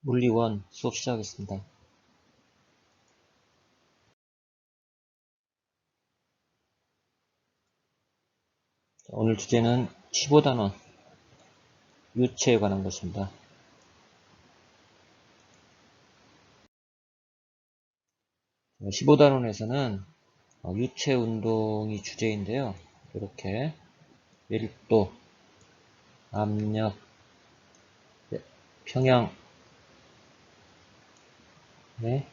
물리1 수업 시작하겠습니다. 오늘 주제는 15단원 유체에 관한 것입니다. 어, 15단원에서는 유체 운동이 주제인데요. 이렇게 밀도, 압력, 평형, 네,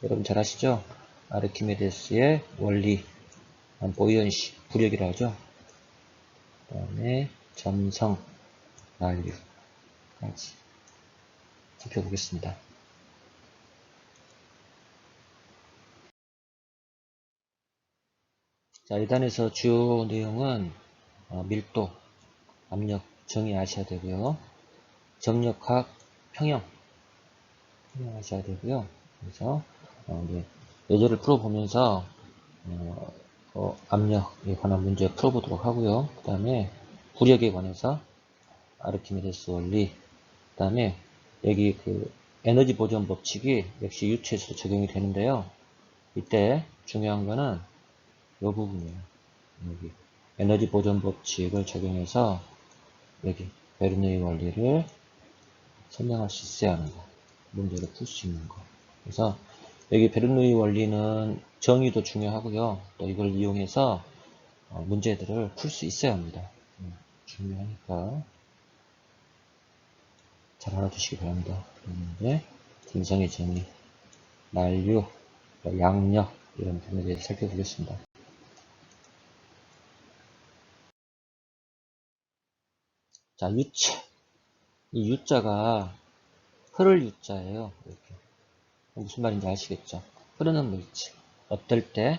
여러분 잘 아시죠? 아르키메데스의 원리, 보이언시, 부력이라고 하죠. 그 다음에 점성, 난류까지 살펴보겠습니다. 자, 1단에서 주요 내용은 밀도, 압력, 정의 아셔야 되고요. 정력학, 평형 하셔야 되고요. 그래서 이제 예제를 풀어보면서 압력에 관한 문제 풀어보도록 하고요. 그 다음에 부력에 관해서 아르키메데스 원리, 그 다음에 여기 그 에너지 보존 법칙이 역시 유체에서 적용이 되는데요. 이때 중요한 거는 이 부분이에요. 여기 에너지 보존 법칙을 적용해서 여기 베르누이 원리를 설명할 수 있어야 하는 거. 문제를 풀 수 있는 거. 그래서 여기 베르누이 원리는 정의도 중요하고요. 또 이걸 이용해서 문제들을 풀 수 있어야 합니다. 중요하니까 잘 알아두시기 바랍니다. 그런데 dim성의 정의, 난류, 양력 이런 부분에 대해서 살펴보겠습니다. 자, 유체. 이 유자가 흐를 유자예요. 이렇게. 무슨 말인지 아시겠죠? 흐르는 물질. 어떨 때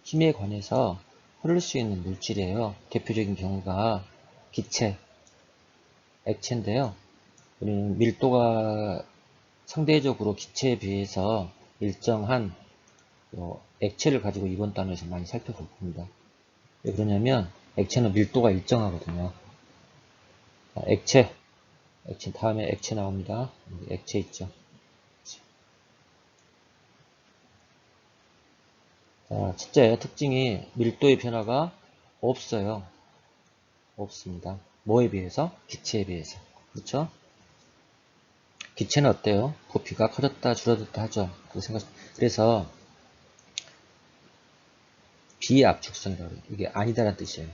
힘에 관해서 흐를 수 있는 물질이에요. 대표적인 경우가 기체, 액체인데요. 우리는 밀도가 상대적으로 기체에 비해서 일정한 액체를 가지고 이번 단원에서 많이 살펴볼 겁니다. 왜 그러냐면 액체는 밀도가 일정하거든요. 액체 다음에 액체 나옵니다. 액체 있죠. 자, 첫째 특징이 밀도의 변화가 없어요. 없습니다. 뭐에 비해서? 기체에 비해서. 그렇죠? 기체는 어때요? 부피가 커졌다 줄어들다 하죠. 그래서 비압축성이라고 해요. 이게 아니다라는 뜻이에요.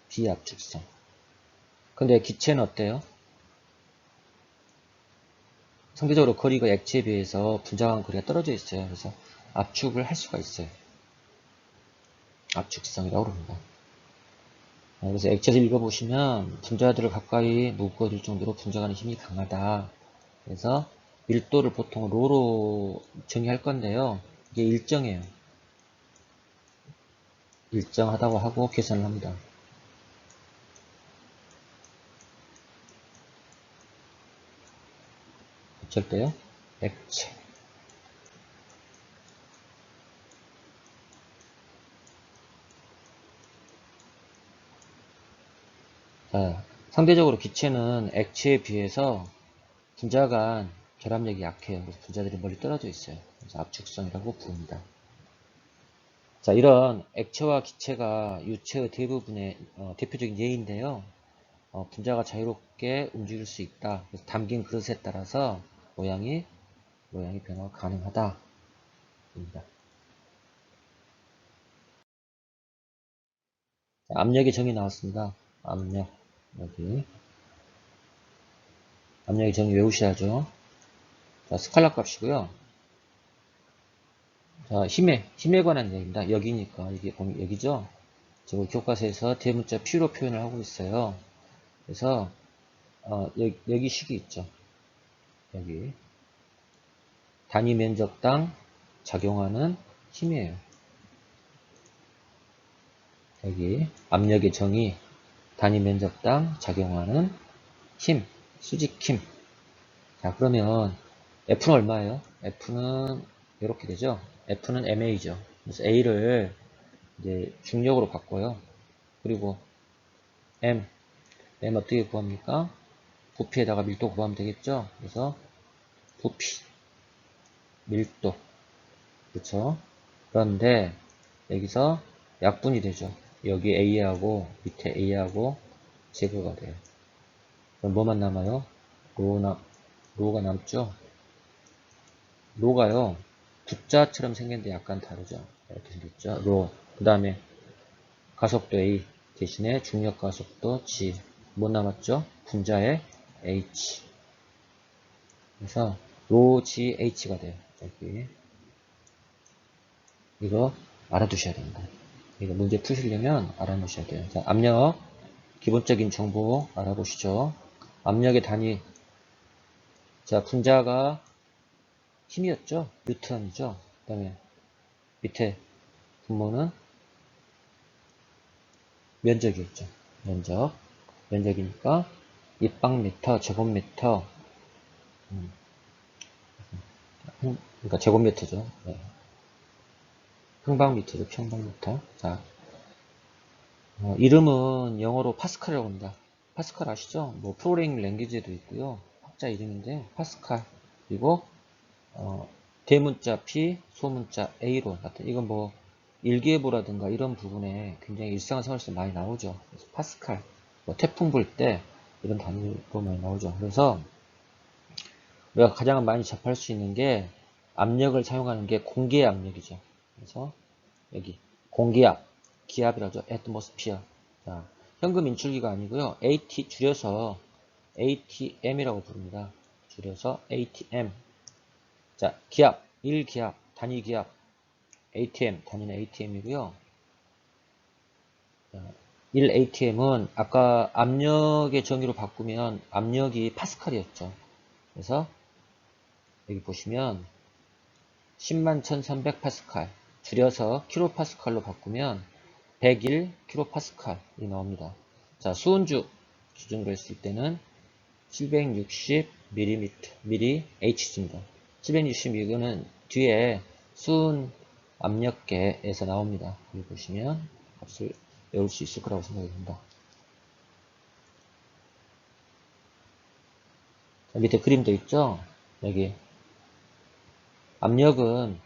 비압축성. 근데 기체는 어때요? 상대적으로 거리가 액체에 비해서 분자간 거리가 떨어져 있어요. 그래서 압축을 할 수가 있어요. 압축성이라고 합니다. 그래서 액체를 읽어보시면 분자들을 가까이 묶어줄 정도로 분자간의 힘이 강하다. 그래서 밀도를 보통 로로 정의할 건데요. 이게 일정해요. 일정하다고 하고 계산을 합니다. 어쩔 때요? 액체. 자, 상대적으로 기체는 액체에 비해서 분자간 결합력이 약해요. 그래서 분자들이 멀리 떨어져 있어요. 그래서 압축성이라고 부릅니다. 자, 이런 액체와 기체가 유체의 대부분의 대표적인 예인데요. 분자가 자유롭게 움직일 수 있다. 그래서 담긴 그릇에 따라서 모양이 변화가 가능하다. 입니다. 자, 압력의 정의 나왔습니다. 압력 여기 압력의 정의 외우셔야죠. 자, 스칼라 값이고요. 자, 힘에 관한 얘기입니다. 여기니까 이게 여기죠. 지금 교과서에서 대문자 P로 표현을 하고 있어요. 그래서 여기 식이 있죠. 여기 단위 면적당 작용하는 힘이에요. 여기 압력의 정의 단위 면적당 작용하는 힘, 수직힘. 자, 그러면 F는 얼마예요? F는 이렇게 되죠. F는 MA죠. 그래서 A를 이제 중력으로 바꿔요. 그리고 M 어떻게 구합니까? 부피에다가 밀도 곱하면 되겠죠? 그래서 부피, 밀도, 그렇죠? 그런데 여기서 약분이 되죠. 여기 A하고 밑에 A하고 제거가 돼요. 그럼 뭐만 남아요? 로가 남죠? 로가요, 붓자처럼 생겼는데 약간 다르죠? 이렇게 생겼죠? 로. 그 다음에 가속도 A 대신에 중력 가속도 G. 뭐 남았죠? 분자의 H. 그래서 로 G H가 돼요. 여기. 이거 알아두셔야 됩니다. 이거 문제 푸시려면 알아놓으셔야 돼요. 자, 압력 기본적인 정보 알아보시죠. 압력의 단위. 자, 분자가 힘이었죠? 뉴턴이죠? 그 다음에 밑에 분모는 면적이었죠. 면적이니까 입방미터, 제곱미터, 그러니까 제곱미터죠. 네. 평방미터죠. 평방미터. 자, 이름은 영어로 파스칼이라고 합니다. 파스칼 아시죠? 뭐 프로그래밍 랭귀지에도 있고요. 학자 이름인데 파스칼. 그리고 대문자 P, 소문자 A로 같은, 이건 뭐 일기예보라든가 이런 부분에 굉장히 일상생활에서 많이 나오죠. 그래서 파스칼, 뭐 태풍 불 때 이런 단위로 많이 나오죠. 그래서 우리가 가장 많이 접할 수 있는 게 압력을 사용하는 게 공기의 압력이죠. 그래서 여기 공기압, 기압이라죠. atmosphere. 자, 현금 인출기가 아니고요. AT 줄여서 ATM이라고 부릅니다. 줄여서 ATM. 자, 기압, 1기압, 단위 기압, ATM, 단위는 ATM이고요. 1ATM은 아까 압력의 정의로 바꾸면 압력이 파스칼이었죠. 그래서 여기 보시면 10만 1300파스칼 줄여서 킬로파스칼로 바꾸면 101 킬로파스칼이 나옵니다. 자, 수은주 기준으로 했을 때는 760mm, H입니다. 760 이거는 뒤에 수은 압력계에서 나옵니다. 여기 보시면 값을 외울 수 있을 거라고 생각이 듭니다. 자, 밑에 그림도 있죠? 여기 압력은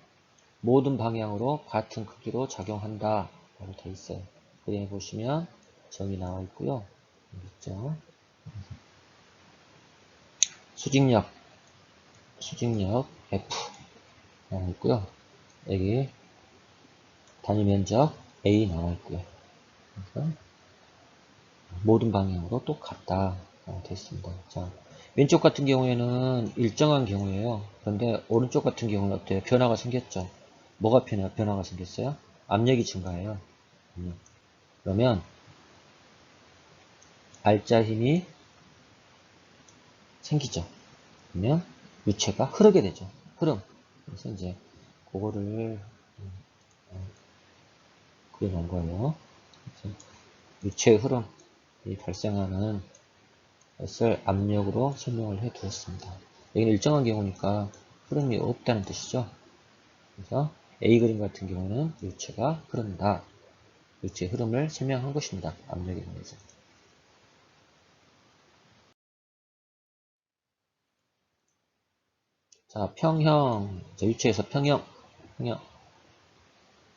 모든 방향으로 같은 크기로 작용한다 라고 되어 있어요. 그림에 보시면 정이 나와 있고요. 여기 있죠? 수직력 F 나와 있고요. 여기 단위 면적 A 나와 있고요. 그래서 모든 방향으로 똑같다 라고 되어 있습니다. 자, 왼쪽 같은 경우에는 일정한 경우예요. 그런데 오른쪽 같은 경우는 어때요? 변화가 생겼죠. 뭐가 변화가 생겼어요? 압력이 증가해요. 그러면 알자 힘이 생기죠. 그러면 유체가 흐르게 되죠. 흐름. 그래서 이제 그거를 그려놓은 거예요. 그래서 유체의 흐름이 발생하는 것을 압력으로 설명을 해 두었습니다. 여기는 일정한 경우니까 흐름이 없다는 뜻이죠. 그래서 A 그림 같은 경우는 유체가 흐른다. 유체의 흐름을 설명한 것입니다. 압력에 관해서. 자, 평형. 자, 유체에서 평형.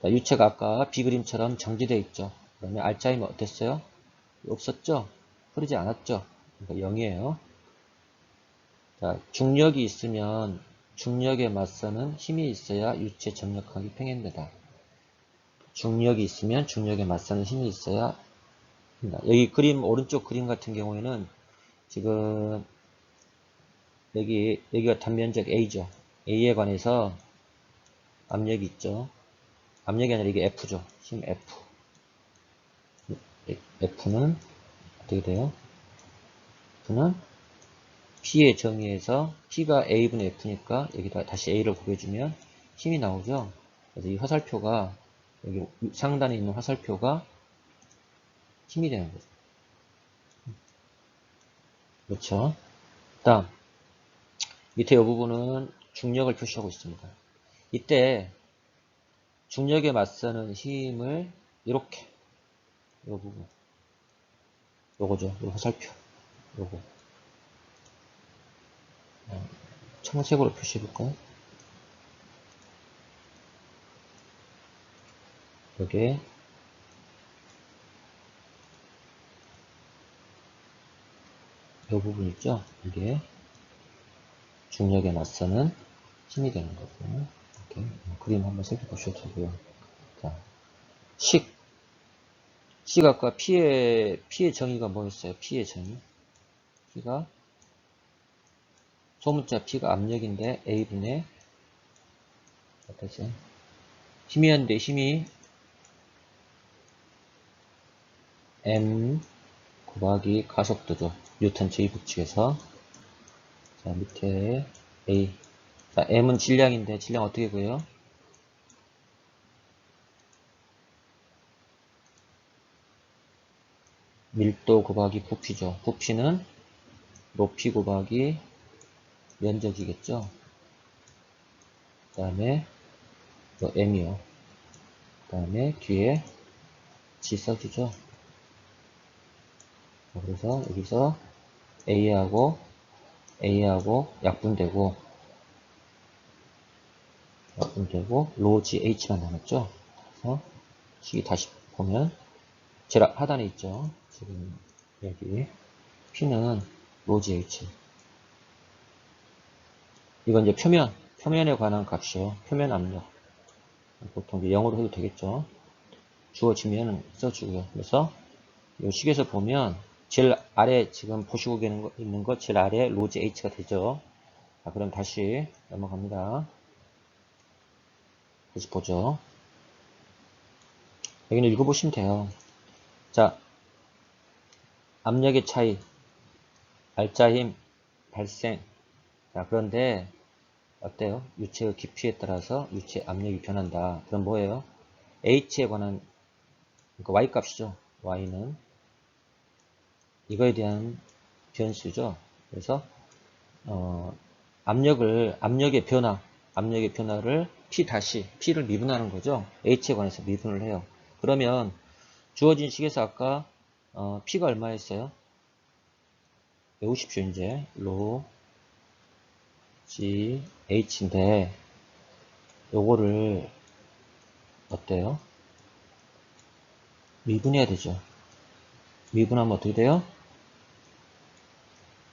자, 유체가 아까 B 그림처럼 정지되어 있죠. 그러면 알짜임은 어땠어요? 없었죠? 흐르지 않았죠? 그러니까 0이에요. 자, 중력이 있으면 중력에 맞서는 힘이 있어야 유체 정력하기 평행되다. 중력이 있으면 중력에 맞서는 힘이 있어야 합니다. 여기 그림, 오른쪽 그림 같은 경우에는 지금 여기가 단면적 A죠. A에 관해서 압력이 있죠. 압력이 아니라 이게 F죠. 힘 F. F는 어떻게 돼요? F는 P의 정의에서 P가 A분의 F니까 여기다 다시 A를 곱해주면 힘이 나오죠. 그래서 이 화살표가 여기 상단에 있는 화살표가 힘이 되는 거죠. 그렇죠. 다음 밑에 이 부분은 중력을 표시하고 있습니다. 이때 중력에 맞서는 힘을 이렇게 이 부분 요거죠. 요 화살표 요거 청색으로 표시해 볼까요? 여기에 이 부분 있죠? 이게 중력에 맞서는 힘이 되는 거고요. 이렇게 그림 한번 살펴보셔도 되고요. 자, 식 아까 P의 정의가 뭐였어요? P의 정의. P가 소문자 P가 압력인데 A분의 어떠세요? 힘이었는데 힘이 M 곱하기 가속도죠. 뉴턴 제2법칙에서. 자, 밑에 A. 자, M은 질량인데 질량 어떻게 구해요? 밀도 곱하기 부피죠. 부피는 높이 곱하기 면적이겠죠. 그 다음에 M이요. 그 다음에 뒤에 G 써주죠. 그래서 여기서 A하고 약분되고 로 GH만 남았죠. 그래서 식이 다시 보면 제일 하단에 있죠. 지금 여기 P는 로 GH. 이건 이제 표면에 관한 값이에요. 표면 압력. 보통 이제 영어로 해도 되겠죠. 주어지면 써주고요. 그래서 이 식에서 보면 제일 아래 지금 보시고 있는 거 제일 아래 로지 H가 되죠. 자, 그럼 다시 넘어갑니다. 다시 보죠. 여기는 읽어보시면 돼요. 자, 압력의 차이, 알짜힘, 발생. 자, 그런데 어때요? 유체의 깊이에 따라서 유체 압력이 변한다. 그럼 뭐예요? H에 관한 그러니까 Y 값이죠. Y는 이거에 대한 변수죠. 그래서 압력의 변화를 P를 미분하는 거죠. H에 관해서 미분을 해요. 그러면 주어진 식에서 아까 P가 얼마였어요? 외우십시오. 이제 로 G H인데 요거를 어때요? 미분해야 되죠. 미분하면 어떻게 돼요?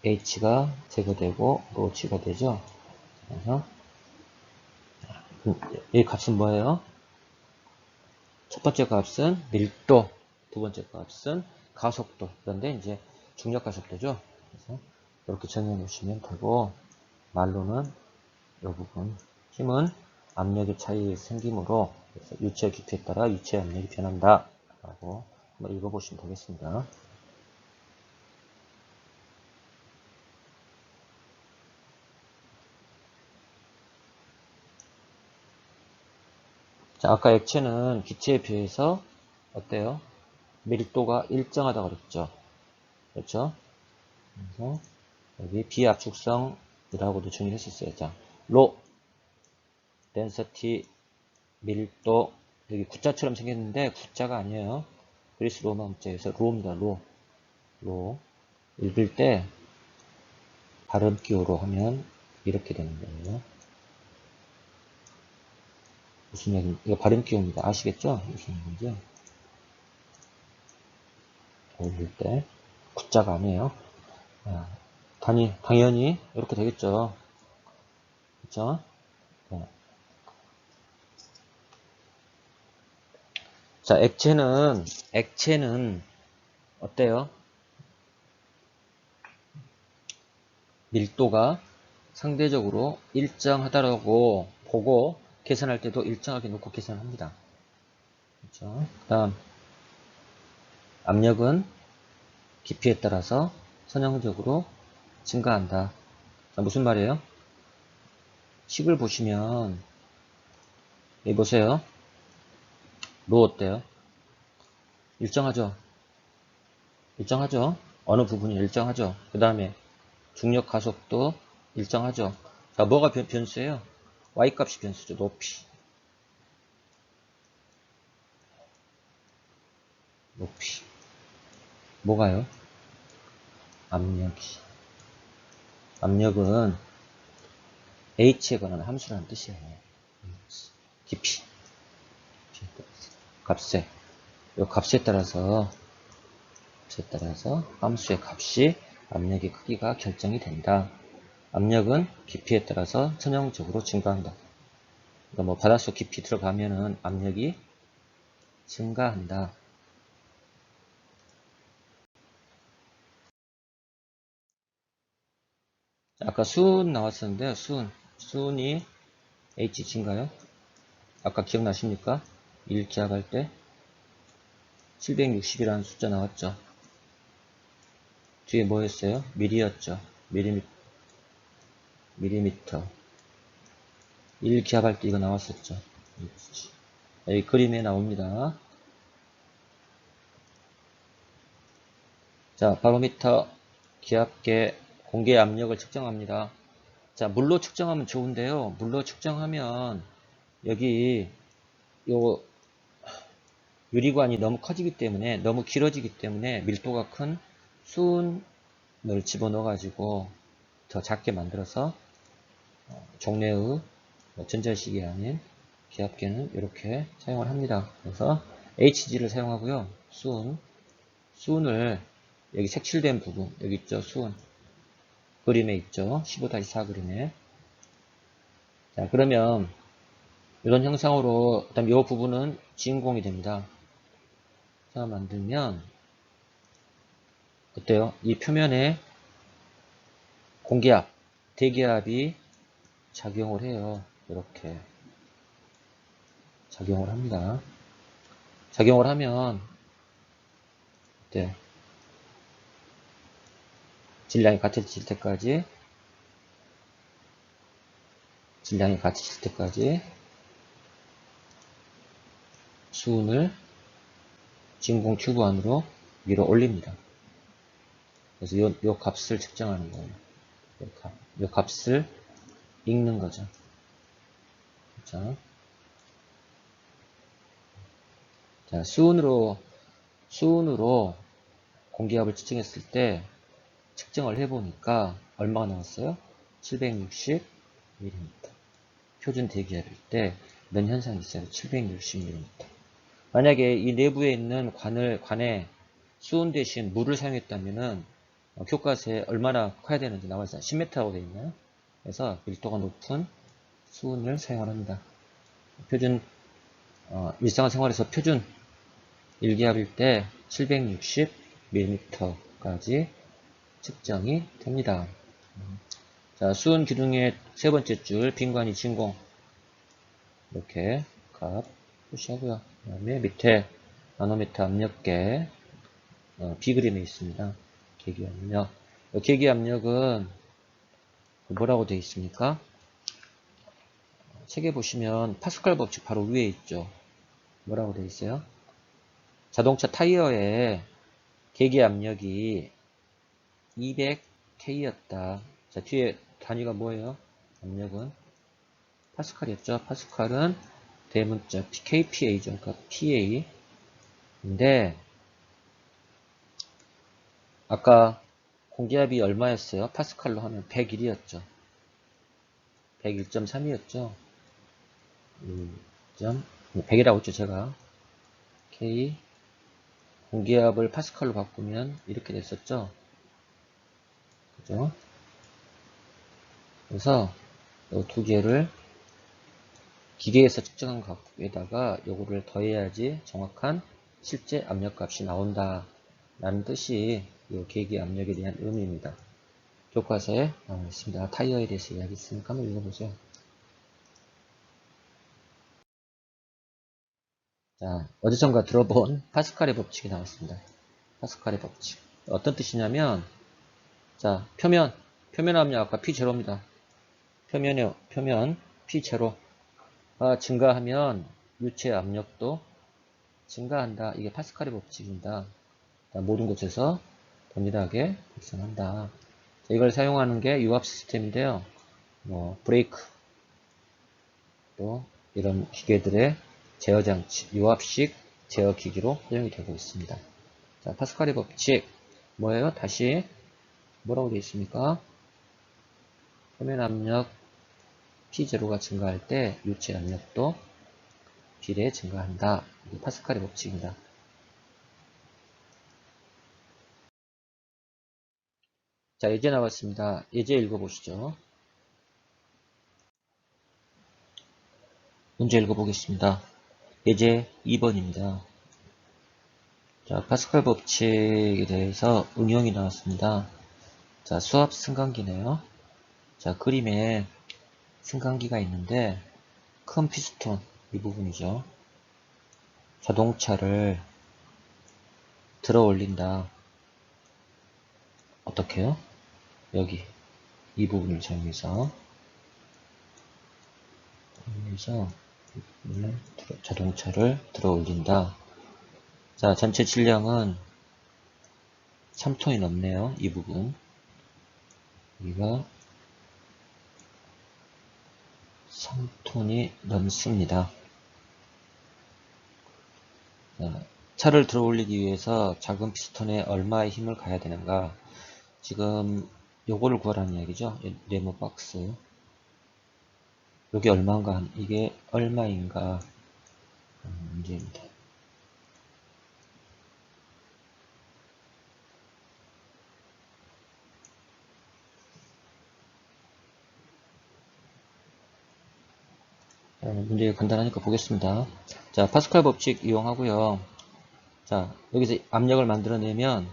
H가 제거되고 로 G가 되죠. 그래서 이 값은 뭐예요? 첫 번째 값은 밀도, 두 번째 값은 가속도. 그런데 이제 중력 가속도죠. 그래서 이렇게 정해 놓으시면 되고, 말로는 이 부분 힘은 압력의 차이 생기므로 유체 깊이에 따라 유체 압력이 변한다 라고 한번 읽어보시면 되겠습니다. 자, 아까 액체는 기체에 비해서 어때요? 밀도가 일정하다고 그랬죠. 그렇죠? 그래서 여기 비압축성이라고도 정의했었어요. 자, 로 density 밀도 여기 구자처럼 생겼는데 구자가 아니에요. 그리스 로마 문자에서 로입니다. 로 읽을 때 발음 기호로 하면 이렇게 되는 거예요. 무슨 얘기? 이거 발음 기호입니다. 아시겠죠? 무슨 얘기인지? 읽을 때 구자가 아니에요. 당연히 이렇게 되겠죠. 그렇죠? 네. 자, 액체는 어때요? 밀도가 상대적으로 일정하다라고 보고 계산할 때도 일정하게 놓고 계산합니다. 그렇죠? 그다음 압력은 깊이에 따라서 선형적으로 증가한다. 자, 무슨 말이에요? 식을 보시면 여기 보세요. 로 어때요? 일정하죠? 일정하죠? 어느 부분이 일정하죠? 그 다음에 중력 가속도 일정하죠? 자, 뭐가 변수예요? Y값이 변수죠. 높이. 뭐가요? 압력이. 압력은 h에 관한 함수라는 뜻이에요. 깊이. 값에. 이 값에 따라서 함수의 값이 압력의 크기가 결정이 된다. 압력은 깊이에 따라서 선형적으로 증가한다. 그러니까 뭐 바닷속 깊이 들어가면은 압력이 증가한다. 아까 수은 나왔었는데요. 수은이 h인가요? 아까 기억나십니까? 1기압할 때 760이라는 숫자 나왔죠. 뒤에 뭐였어요? 미리였죠. 밀리미터. 1기압할 때 이거 나왔었죠. 여기 그림에 나옵니다. 자, 바로미터 기압계 공기 압력을 측정합니다. 자, 물로 측정하면 좋은데요. 물로 측정하면 여기 요 유리관이 너무 커지기 때문에, 너무 길어지기 때문에 밀도가 큰 수은을 집어넣어 가지고 더 작게 만들어서 종래의 전자식이 아닌 기압계는 이렇게 사용을 합니다. 그래서 HG를 사용하고요. 수은을 여기 색칠된 부분, 여기 있죠. 수은 그림에 있죠. 15-4 그림에. 자, 그러면 이런 형상으로 그다음 이 부분은 진공이 됩니다. 자, 만들면 어때요? 이 표면에 공기압, 대기압이 작용을 해요. 이렇게 작용을 합니다. 작용을 하면 네, 질량이 같아질 때까지 수은을 진공 튜브 안으로 밀어 올립니다. 그래서 요 값을 측정하는 거예요. 요 값을 읽는 거죠. 자, 수은으로 공기압을 측정했을 때 측정을 해보니까 얼마가 나왔어요? 760mm. 표준 대기압일 때 이런 현상이 있어요. 760mm. 만약에 이 내부에 있는 관에 수은 대신 물을 사용했다면은 교과서에 얼마나 커야 되는지 나와 있어요. 10m라고 되어 있나요? 그래서 밀도가 높은 수은을 사용을 합니다. 표준 일상생활에서 표준 1기압일 때 760mm까지 측정이 됩니다. 자, 수은 기둥의 세 번째 줄 빈관이 진공 이렇게 값 표시하고요. 그 다음에 밑에 나노미터 압력계 B그림에 있습니다. 계기압력. 계기압력은 뭐라고 되어 있습니까? 책에 보시면 파스칼 법칙 바로 위에 있죠. 뭐라고 되어 있어요? 자동차 타이어의 계기압력이 200K였다. 자, 뒤에 단위가 뭐예요? 압력은 파스칼이었죠. 파스칼은 대문자 KPA죠. 그러니까 PA인데 아까 공기압이 얼마였어요? 파스칼로 하면 101이었죠. 101.3이었죠. 100이라고 했죠, 제가. K 공기압을 파스칼로 바꾸면 이렇게 됐었죠. 그죠? 그래서 이 두 개를 기계에서 측정한 값에다가 요거를 더해야지 정확한 실제 압력값이 나온다 라는 뜻이 이 계기 압력에 대한 의미입니다. 교과서에 나와 있습니다. 타이어에 대해서 이야기했으니까 한번 읽어보세요. 자, 어디선가 들어본 파스칼의 법칙이 나왔습니다. 파스칼의 법칙. 어떤 뜻이냐면, 자, 표면 압력 아까 P0입니다. 표면 P0가 증가하면 유체 압력도 증가한다. 이게 파스칼의 법칙입니다. 모든 곳에서 동일하게 발생한다. 이걸 사용하는 게 유압 시스템인데요. 뭐 브레이크 또 이런 기계들의 제어 장치, 유압식 제어 기기로 사용이 되고 있습니다. 자, 파스칼의 법칙 뭐예요? 다시 뭐라고 되어 있습니까? 표면 압력 P0가 증가할 때 유체 압력도 비례 증가한다. 이게 파스칼의 법칙입니다. 자, 예제 나왔습니다. 예제 읽어보시죠. 문제 읽어보겠습니다. 예제 2번입니다. 자, 파스칼 법칙에 대해서 응용이 나왔습니다. 자, 수압 승강기네요. 자, 그림에 승강기가 있는데 큰 피스톤 이 부분이죠. 자동차를 들어 올린다. 어떻게요? 여기 이 부분을 사용해서 자동차를 들어 올린다. 자, 전체 질량은 3톤이 넘네요. 이 부분. 여기가 3톤이 넘습니다. 자, 차를 들어 올리기 위해서 작은 피스톤에 얼마의 힘을 가야 되는가? 지금 요거를 구하라는 이야기죠. 네모 박스. 요게 얼마인가? 이게 얼마인가? 문제입니다. 문제 간단하니까 보겠습니다. 자, 파스칼 법칙 이용하고요. 자, 여기서 압력을 만들어내면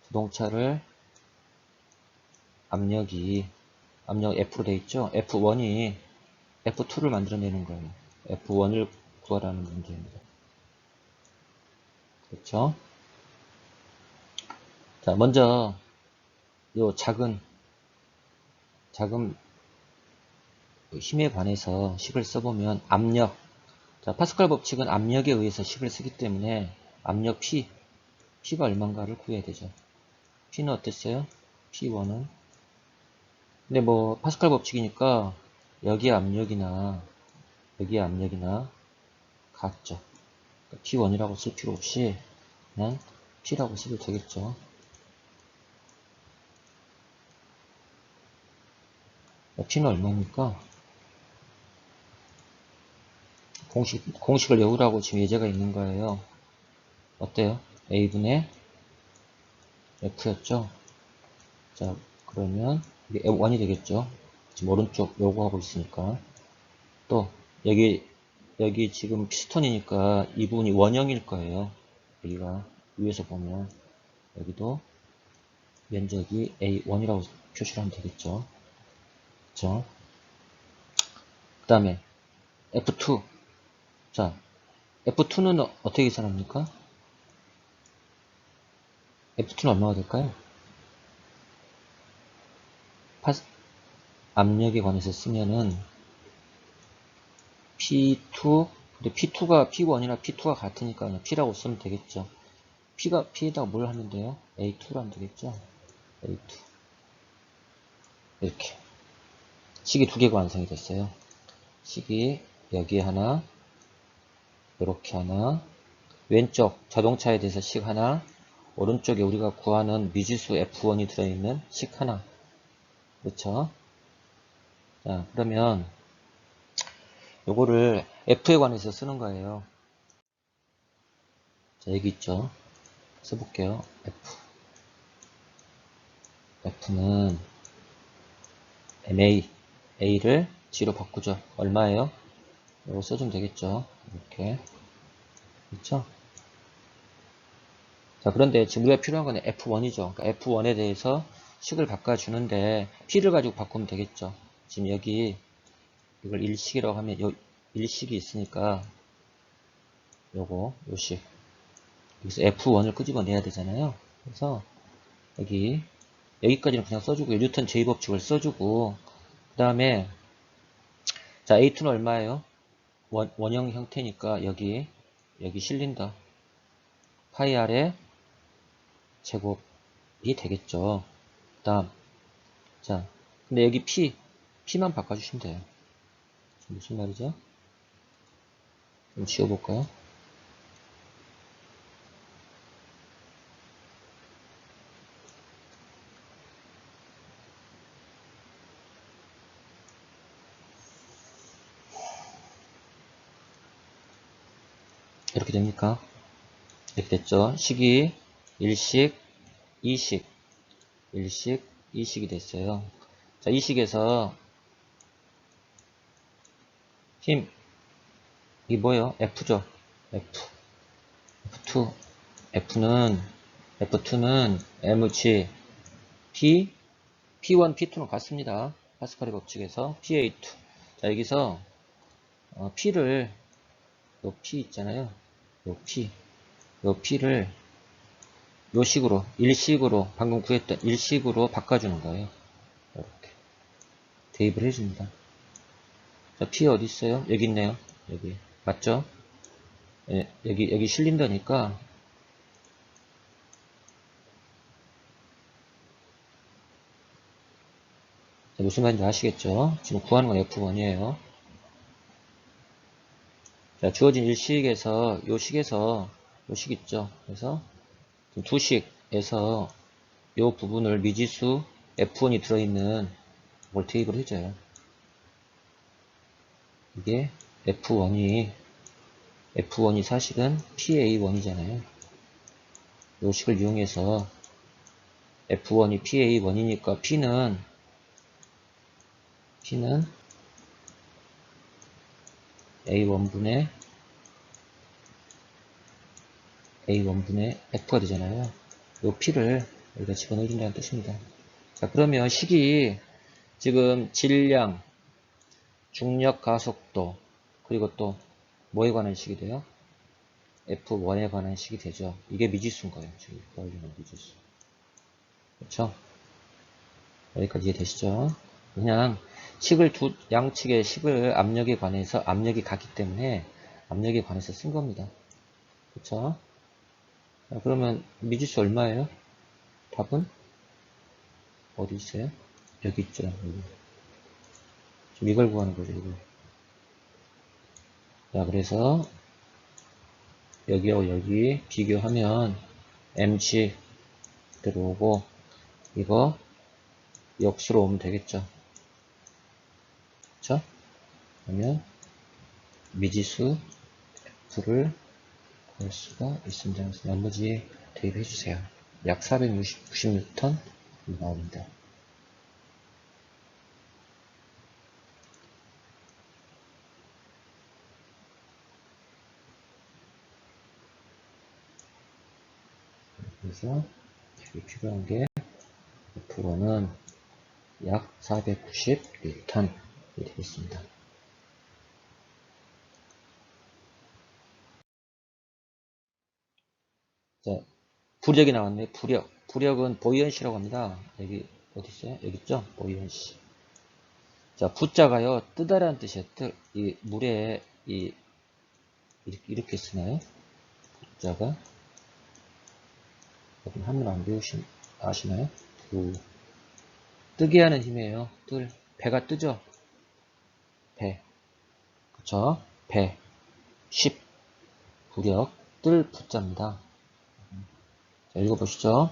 자동차를 압력 F로 되어 있죠. F1이 F2를 만들어내는 거예요. F1을 구하라는 문제입니다. 그렇죠? 자, 먼저 요 작은 힘에 관해서 식을 써보면 압력. 자, 파스칼 법칙은 압력에 의해서 식을 쓰기 때문에 압력 P가 얼마인가를 구해야 되죠. P는 어땠어요? P1은 근데 뭐 파스칼 법칙이니까 여기에 압력이나 같죠. P1이라고 쓸 필요 없이 그냥 P라고 써도 되겠죠. P는 얼마입니까? 공식을 외우라고 지금 예제가 있는 거예요. 어때요? A분의 F였죠? 자, 그러면 이게 1이 되겠죠? 지금 오른쪽 요구하고 있으니까. 또, 여기 지금 피스톤이니까 이 부분이 원형일 거예요. 여기가 위에서 보면 여기도 면적이 A1이라고 표시를 하면 되겠죠. 그쵸? 그 다음에 F2. 자, F2는 어떻게 계산합니까? F2는 얼마가 될까요? 압력에 관해서 쓰면은 P2, 근데 P2가 P1이나 P2가 같으니까 그냥 P라고 쓰면 되겠죠. P에다가 뭘 하면 돼요? A2로 하면 되겠죠. A2. 이렇게. 식이 두 개가 완성이 됐어요. 식이 여기에 하나, 이렇게 하나, 왼쪽 자동차에 대해서 식 하나, 오른쪽에 우리가 구하는 미지수 F1이 들어있는 식 하나. 그렇죠? 자, 그러면 요거를 F에 관해서 쓰는 거예요. 자, 여기 있죠. 써볼게요. F는 MA, A를 G로 바꾸죠. 얼마예요? 이거 써주면 되겠죠. 이렇게. 그렇죠? 자, 그런데 지금 우리가 필요한 건 F1이죠. 그러니까 F1에 대해서 식을 바꿔주는데 P를 가지고 바꾸면 되겠죠. 지금 여기 이걸 일식이라고 하면 요 일식이 있으니까 요식 여기서 F1을 끄집어내야 되잖아요. 그래서 여기까지는 그냥 써주고 뉴턴 제2법칙을 써주고 그 다음에 자 A2는 얼마예요? 원형 형태니까 여기 실린더 파이 R의 제곱이 되겠죠. 그 다음 자 근데 여기 P만 바꿔주시면 돼요. 무슨 말이죠? 좀 지워볼까요? 이렇게 됩니까? 이렇게 됐죠. 식이 1식, 2식, 1식, 2식이 됐어요. 자, 이 식에서 힘, 이게 뭐예요? F죠. F. F2. F2는 mg, P, P1, P2는 같습니다. 파스칼의 법칙에서 PA2. 자, 여기서 P를, 요 P 있잖아요. 요 P를 요 식으로, 일식으로, 방금 구했던 일식으로 바꿔주는 거예요. 이렇게. 대입을 해줍니다. 자, P 어디 있어요? 여기 있네요. 여기. 맞죠? 예, 여기 실린더니까, 자, 무슨 말인지 아시겠죠? 지금 구하는 건 F1이에요. 자, 주어진 일식에서, 요 식 있죠? 그래서, 두 식에서 요 부분을 미지수 F1이 들어있는 걸 대입을 해줘요. 이게 F1이 사실은 PA1이잖아요. 요 식을 이용해서 F1이 PA1이니까 P는 A1분의 F가 되잖아요. 요 P를 여기다 집어넣어준다는 뜻입니다. 자, 그러면 식이 지금 질량, 중력, 가속도, 그리고 또 뭐에 관한 식이 돼요? F1에 관한 식이 되죠. 이게 미지수인 거예요. 지금 구하려는 미지수. 그렇죠? 여기까지 이해되시죠? 그냥 양측의 식을 압력에 관해서 압력이 같기 때문에 압력에 관해서 쓴 겁니다. 그렇죠? 자, 그러면 미지수 얼마예요? 답은 어디 있어요? 여기 있죠. 여기. 지금 이걸 구하는 거죠. 이거. 자, 그래서 여기하고 여기 비교하면 mg 들어오고 이거 역수로 오면 되겠죠. 그쵸? 그러면 미지수 F를 구할 수가 있습니다. 그래서 나머지 대입해 주세요. 약 496N 나옵니다. 그래서 여기 필요한 게 F1은 약 491턴이 되겠습니다. 자, 부력이 나왔네요. 부력은 보이언시라고 합니다. 여기 어디 있어요? 여기 있죠? 보이언시. 자, 부자가요 뜨다라는 뜻이에요. 이 물에 이렇게 쓰나요? 부자가 여러분 한문 안 아시나요? 뜨게 하는 힘이에요. 배가 뜨죠? 배. 그쵸? 배. 10. 부력. 뜰 부자입니다. 자, 읽어보시죠.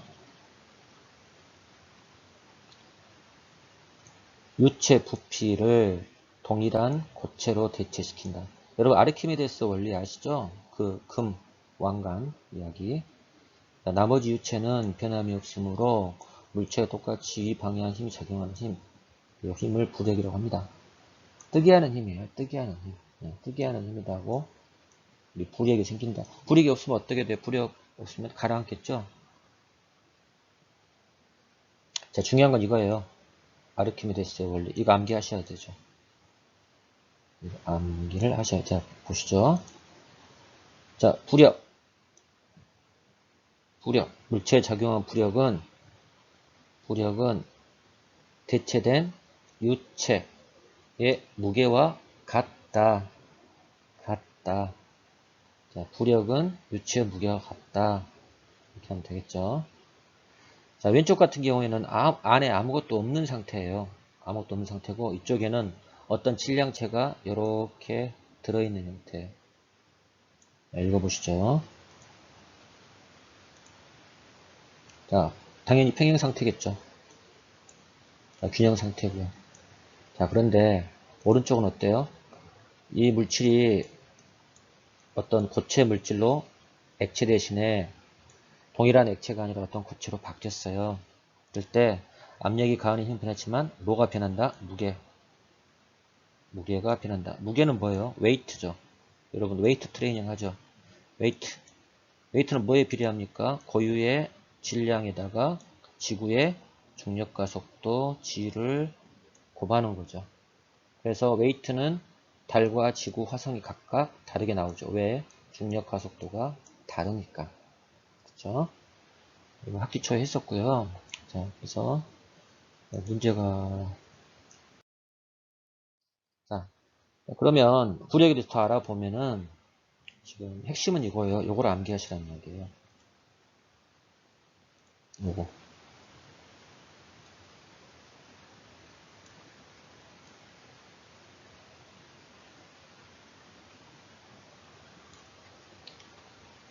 유체 부피를 동일한 고체로 대체시킨다. 여러분 아르키메데스 원리 아시죠? 그 금, 왕관 이야기. 자, 나머지 유체는 변함이 없으므로 물체가 똑같이 방향 힘이 작용하는 힘. 이 힘을 부력이라고 합니다. 뜨게 하는 힘이에요. 뜨게 하는 힘. 네, 뜨게 하는 힘이라고 우리 부력이 생긴다. 부력이 없으면 어떻게 돼요? 부력 없으면 가라앉겠죠? 자, 중요한 건 이거예요. 아르키메데스의 원리. 이거 암기하셔야 되죠. 이거 암기를 하셔야 돼요. 자, 보시죠. 자, 부력. 물체에 작용한 부력은 대체된 유체의 무게와 같다. 자, 부력은 유체의 무게와 같다. 이렇게 하면 되겠죠. 자, 왼쪽 같은 경우에는 안에 아무것도 없는 상태예요. 아무것도 없는 상태고 이쪽에는 어떤 질량체가 이렇게 들어있는 형태. 자, 읽어보시죠. 자, 당연히 평형 상태겠죠. 자, 균형 상태고요. 자, 그런데 오른쪽은 어때요? 이 물질이 어떤 고체 물질로 액체 대신에 동일한 액체가 아니라 어떤 고체로 바뀌었어요. 그럴 때 압력이 가하는 힘은 변했지만 뭐가 변한다? 무게가 변한다. 무게는 뭐예요? 웨이트죠. 여러분 웨이트 트레이닝 하죠. 웨이트는 뭐에 비례합니까? 고유의 질량에다가 지구의 중력과 속도, g를 곱하는 거죠. 그래서 웨이트는 달과 지구, 화성이 각각 다르게 나오죠. 왜? 중력과 속도가 다르니까. 그렇죠? 이거 학기 초에 했었고요. 자, 그래서 문제가 자, 그러면 부력에 대해서 더 알아보면은 지금 핵심은 이거예요. 요걸 암기하시라는 얘기예요. 요거.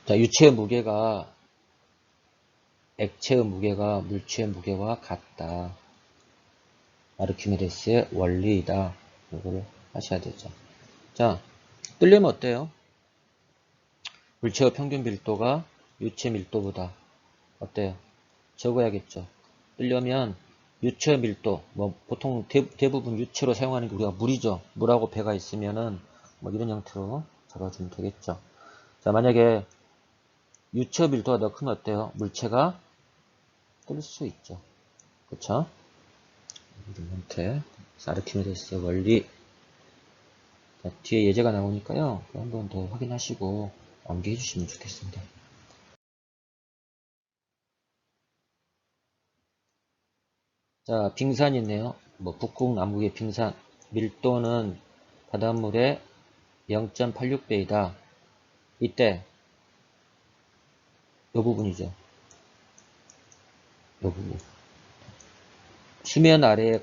자, 유체의 무게가 액체의 무게가 물체의 무게와 같다. 아르키메데스의 원리이다. 요거를 하셔야 되죠. 자, 뜨려면 어때요? 물체의 평균 밀도가 유체 밀도보다 어때요? 적어야겠죠. 뜨려면 유체 밀도, 뭐 보통 대부분 유체로 사용하는 게 우리가 물이죠. 물하고 배가 있으면은 뭐 이런 형태로 적어주면 되겠죠. 자, 만약에 유체 밀도가 더 크면 어때요? 물체가 뜰 수 있죠. 그쵸? 이런 형태. 아르키메데스의 원리. 자, 뒤에 예제가 나오니까요. 한 번 더 확인하시고 암기해 주시면 좋겠습니다. 자, 빙산이 있네요. 뭐 북극, 남극의 빙산. 밀도는 바닷물의 0.86배이다. 이때 이 부분이죠. 이 부분. 수면 아래에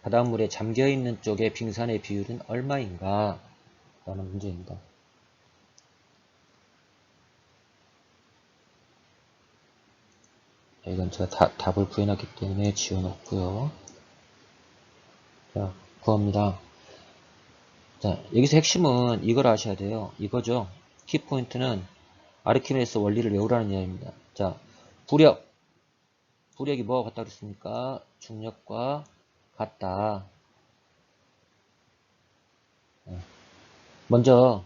바닷물에 잠겨있는 쪽의 빙산의 비율은 얼마인가? 라는 문제입니다. 이건 제가 답을 구해놨기 때문에 지워놓고요. 자, 구합니다. 자, 여기서 핵심은 이걸 아셔야 돼요. 이거죠. 키포인트는 아르키메데스 원리를 외우라는 이야기입니다. 자, 부력이 뭐가 같다 그랬습니까? 중력과 같다. 먼저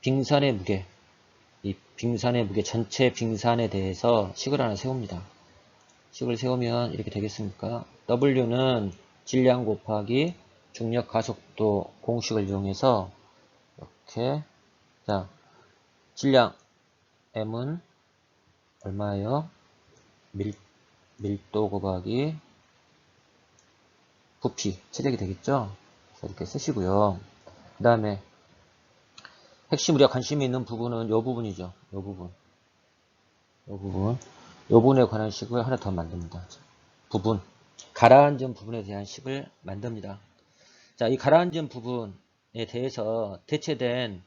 빙산의 무게, 이 빙산의 무게 전체 빙산에 대해서 식을 하나 세웁니다. 식을 세우면 이렇게 되겠습니까? W는 질량 곱하기 중력 가속도 공식을 이용해서 이렇게 자 질량 M은 얼마예요? 밀도 곱하기 부피 체력이 되겠죠? 이렇게 쓰시고요. 그 다음에 핵심 우리가 관심이 있는 부분은 이 부분이죠. 이 부분. 이 부분에 관한 식을 하나 더 만듭니다. 부분. 가라앉은 부분에 대한 식을 만듭니다. 자, 이 가라앉은 부분에 대해서 대체된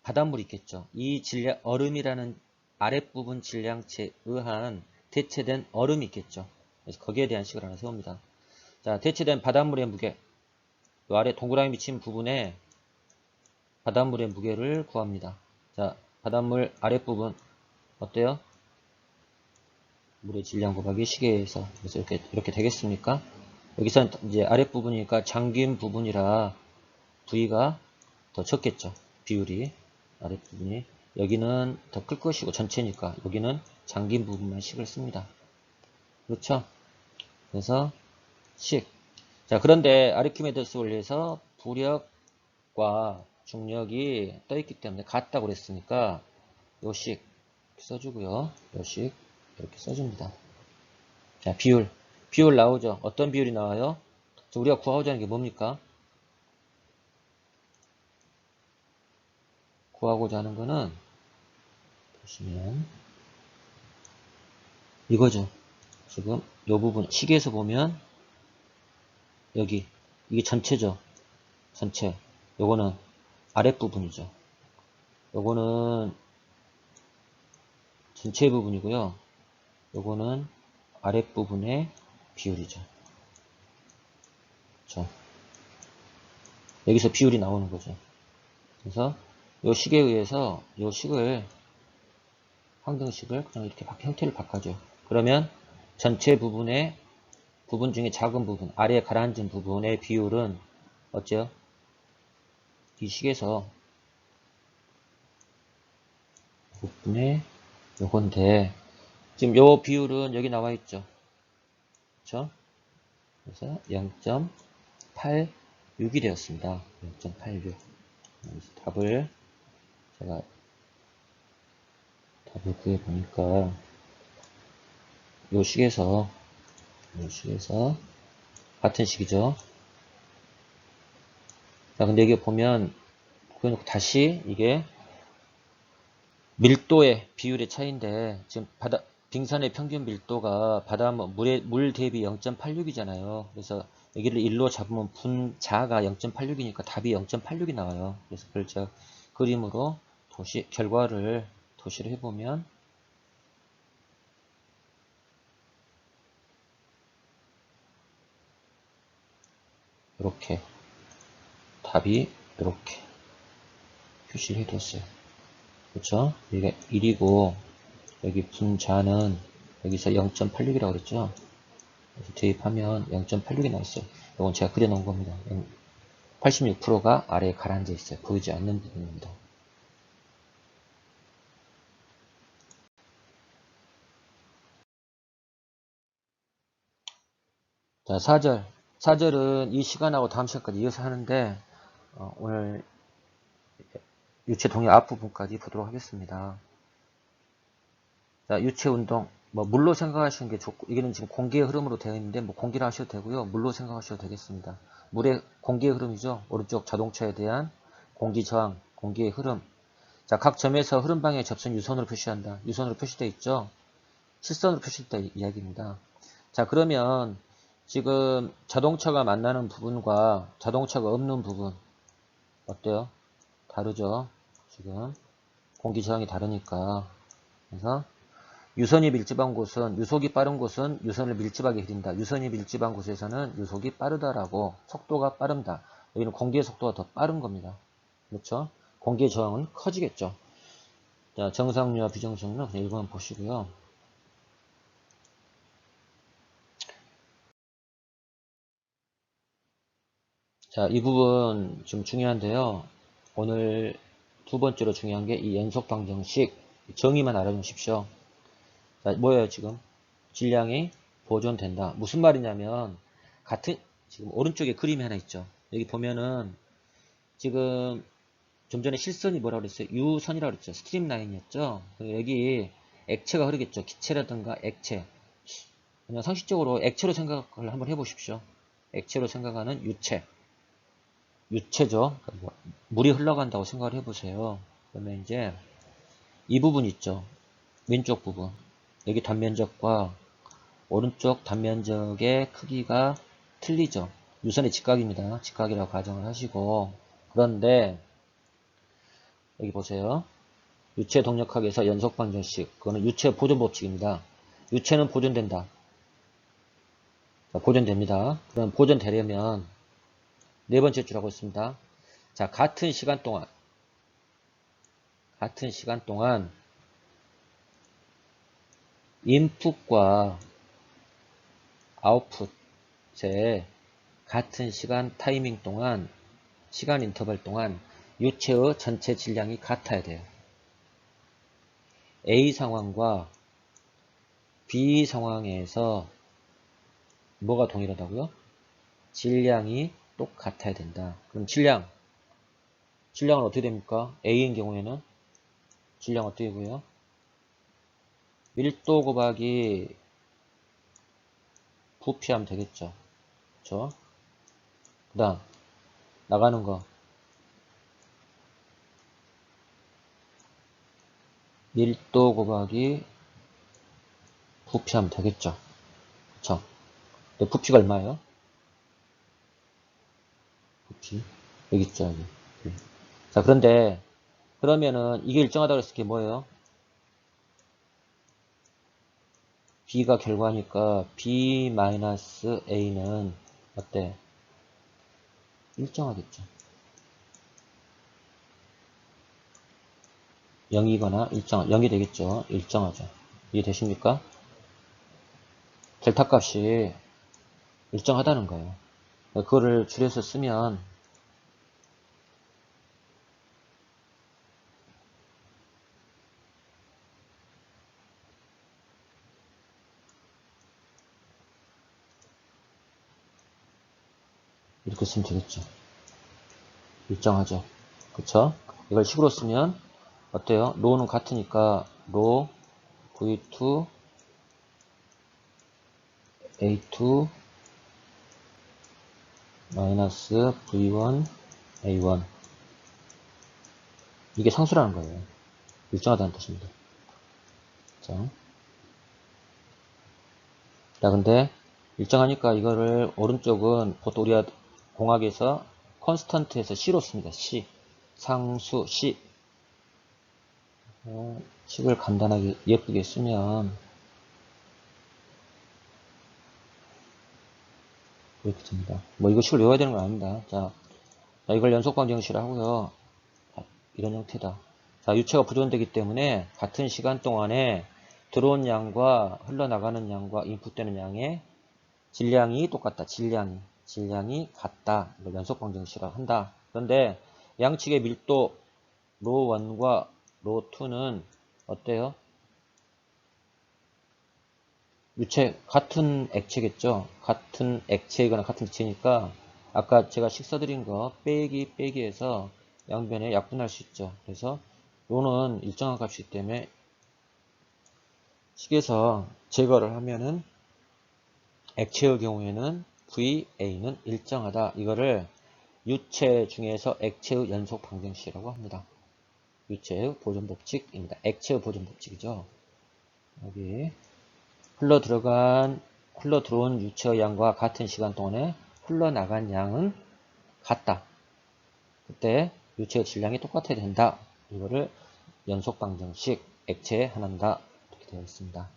바닷물이 있겠죠. 이 질량, 얼음이라는 아랫부분 질량체에 의한 대체된 얼음이 있겠죠. 그래서 거기에 대한 식을 하나 세웁니다. 자, 대체된 바닷물의 무게. 이 아래 동그라미 미친 부분에 바닷물의 무게를 구합니다. 자, 바닷물 아랫부분 어때요? 물의 질량 곱하기 시계에서 그래서 이렇게 되겠습니까? 여기선 이제 아랫부분이니까 잠긴 부분이라 V가 더 적겠죠. 비율이 아랫부분이 여기는 더 클 것이고 전체니까 여기는 잠긴 부분만 식을 씁니다. 그렇죠? 그래서 식. 자, 그런데 아르키메데스 원리에서 부력과 중력이 떠 있기 때문에 같다고 그랬으니까 요식 써주고요. 요식 이렇게 써줍니다. 자, 비율 나오죠. 어떤 비율이 나와요? 우리가 구하고자 하는 게 뭡니까? 구하고자 하는 거는 보시면 이거죠. 지금 이 부분 시계에서 보면 여기 이게 전체죠. 전체. 요거는 아랫부분이죠. 요거는 전체 부분이고요. 요거는 아랫부분의 비율이죠. 그렇죠? 여기서 비율이 나오는 거죠. 그래서 요 식에 의해서 요 식을 항등식을 그냥 이렇게 형태를 바꿔줘요. 그러면 전체 부분의 부분 중에 작은 부분, 아래에 가라앉은 부분의 비율은 어째요? 이 식에서 부분의 요건데 지금 요 비율은 여기 나와 있죠. 그렇죠? 그래서 0.86이 되었습니다. 0.86. 답을 제가 답을 구해 보니까 요 식에서 같은 식이죠. 자, 근데 이게 보면 다시 이게 밀도의 비율의 차이인데 지금 빙산의 평균 밀도가 물 대비 0.86이잖아요. 그래서 여기를 1로 잡으면 분자가 0.86이니까 답이 0.86이 나와요. 그래서 그걸 제가 그림으로 결과를 도시를 해보면 이렇게 답이 이렇게 표시를 해뒀어요. 그렇죠? 여기가 1이고 여기 분자는 여기서 0.86이라고 그랬죠? 그래서 대입하면 0.86이 나왔어요. 이건 제가 그려놓은 겁니다. 86%가 아래에 가라앉아 있어요. 보이지 않는 부분입니다. 자, 4절. 4절은 이 시간하고 다음 시간까지 이어서 하는데 오늘 유체 동의 앞부분까지 보도록 하겠습니다. 자, 유체 운동. 물로 생각하시는 게 좋고, 이게는 지금 공기의 흐름으로 되어 있는데, 공기라 하셔도 되고요. 물로 생각하셔도 되겠습니다. 공기의 흐름이죠. 오른쪽 자동차에 대한 공기 저항, 공기의 흐름. 자, 각 점에서 흐름 방향의 접선 유선으로 표시한다. 유선으로 표시되어 있죠. 실선으로 표시됐다 이야기입니다. 자, 그러면 지금 자동차가 만나는 부분과 자동차가 없는 부분 어때요? 다르죠? 지금 공기 저항이 다르니까. 그래서 유선이 밀집한 곳은 유속이 빠른 곳은 유선을 밀집하게 그린다. 유선이 밀집한 곳에서는 유속이 빠르다라고 속도가 빠른다. 여기는 공기의 속도가 더 빠른 겁니다. 그렇죠? 공기의 저항은 커지겠죠. 자, 정상류와 비정상류 그냥 이거만 보시고요. 자, 이 부분 좀 중요한데요. 오늘 두 번째로 중요한 게 이 연속 방정식 정의만 알아두십시오. 자, 뭐예요, 지금? 질량이 보존된다. 무슨 말이냐면 지금 오른쪽에 그림이 하나 있죠. 여기 보면은 지금 좀 전에 실선이 뭐라고 그랬어요? 유선이라고 그랬죠. 스트림 라인이었죠. 여기 액체가 흐르겠죠. 기체라든가 액체. 그냥 상식적으로 액체로 생각을 한번 해보십시오. 액체로 생각하는 유체죠. 물이 흘러간다고 생각을 해보세요. 그러면 이제 이 부분 있죠. 왼쪽 부분. 여기 단면적과 오른쪽 단면적의 크기가 틀리죠. 유선의 직각입니다. 직각이라고 가정을 하시고 그런데 여기 보세요. 유체 동력학에서 연속 방정식 그거는 유체 보존 법칙입니다. 유체는 보존된다. 자, 보존됩니다. 그럼 보존되려면 네 번째 줄 하고 있습니다. 자, 같은 시간 동안 인풋과 아웃풋의 같은 시간 타이밍 동안 시간 인터벌 동안 유체의 전체 질량이 같아야 돼요. A 상황과 B 상황에서 뭐가 동일하다고요? 질량이 똑같아야 된다. 그럼 질량은 어떻게 됩니까? A인 경우에는 질량 어떻게 되고요? 밀도 곱하기 부피하면 되겠죠. 그쵸? 그 다음 나가는 거 밀도 곱하기 부피하면 되겠죠. 그쵸? 근데 부피가 얼마예요? 부피 여기 있죠. 여기. 자, 그러면은 이게 일정하다고 했을 게 뭐예요? B가 결과니까 B-A는 어때? 일정하겠죠. 0이거나 일정, 0이 되겠죠. 일정하죠. 이해되십니까? 델타 값이 일정하다는 거예요. 그거를 줄여서 쓰면 이렇게 쓰면 되겠죠. 일정하죠. 그쵸? 이걸 식으로 쓰면 어때요? 로는 같으니까 로 v2 a2 마이너스 v1 a1 이게 상수라는 거예요. 일정하다는 뜻입니다. 자, 근데 일정하니까 이거를 오른쪽은 보통 우리가 공학에서 컨스턴트에서 C로 씁니다. C 상수 C 식을 간단하게 예쁘게 쓰면 이렇게 됩니다. 뭐 이거 식을 외워야 되는 건 아닙니다. 자, 이걸 연속 방정식을 하고요. 이런 형태다. 자, 유체가 보존되기 때문에 같은 시간 동안에 들어온 양과 흘러나가는 양과 인풋되는 양의 질량이 똑같다. 질량이 같다. 이걸 연속 방정식이라고 한다. 그런데 양측의 밀도 로1과 로2는 어때요? 유체 같은 액체겠죠. 같은 액체이거나 같은 기체니까 아까 제가 식 써드린 거 빼기 해서 양변에 약분할 수 있죠. 그래서 로는 일정한 값이기 때문에 식에서 제거를 하면은 액체의 경우에는 VA는 일정하다. 이거를 유체 중에서 액체의 연속 방정식이라고 합니다. 유체의 보존 법칙입니다. 액체의 보존 법칙이죠. 여기 흘러 들어온 유체의 양과 같은 시간 동안에 흘러나간 양은 같다. 그때 유체의 질량이 똑같아야 된다. 이거를 연속 방정식 액체에 한한다. 이렇게 되어 있습니다.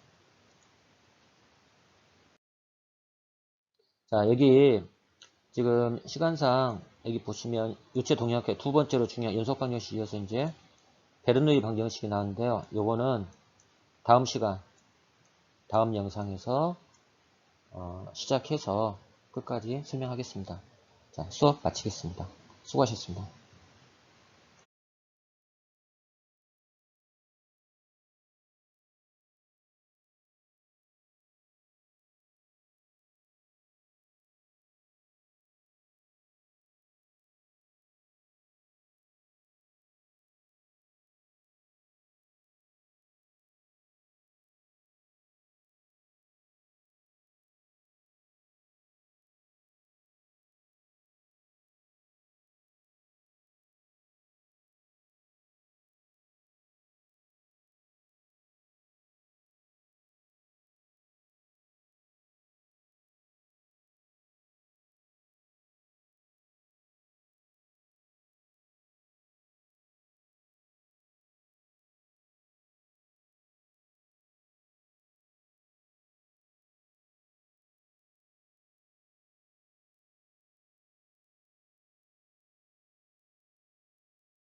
자, 여기 지금 시간상 여기 보시면 유체 동력학회 두 번째로 중요한 연속 방정식이 이어서 이제 베르누이 방정식이 나왔는데요. 요거는 다음 시간, 다음 영상에서 시작해서 끝까지 설명하겠습니다. 자, 수업 마치겠습니다. 수고하셨습니다.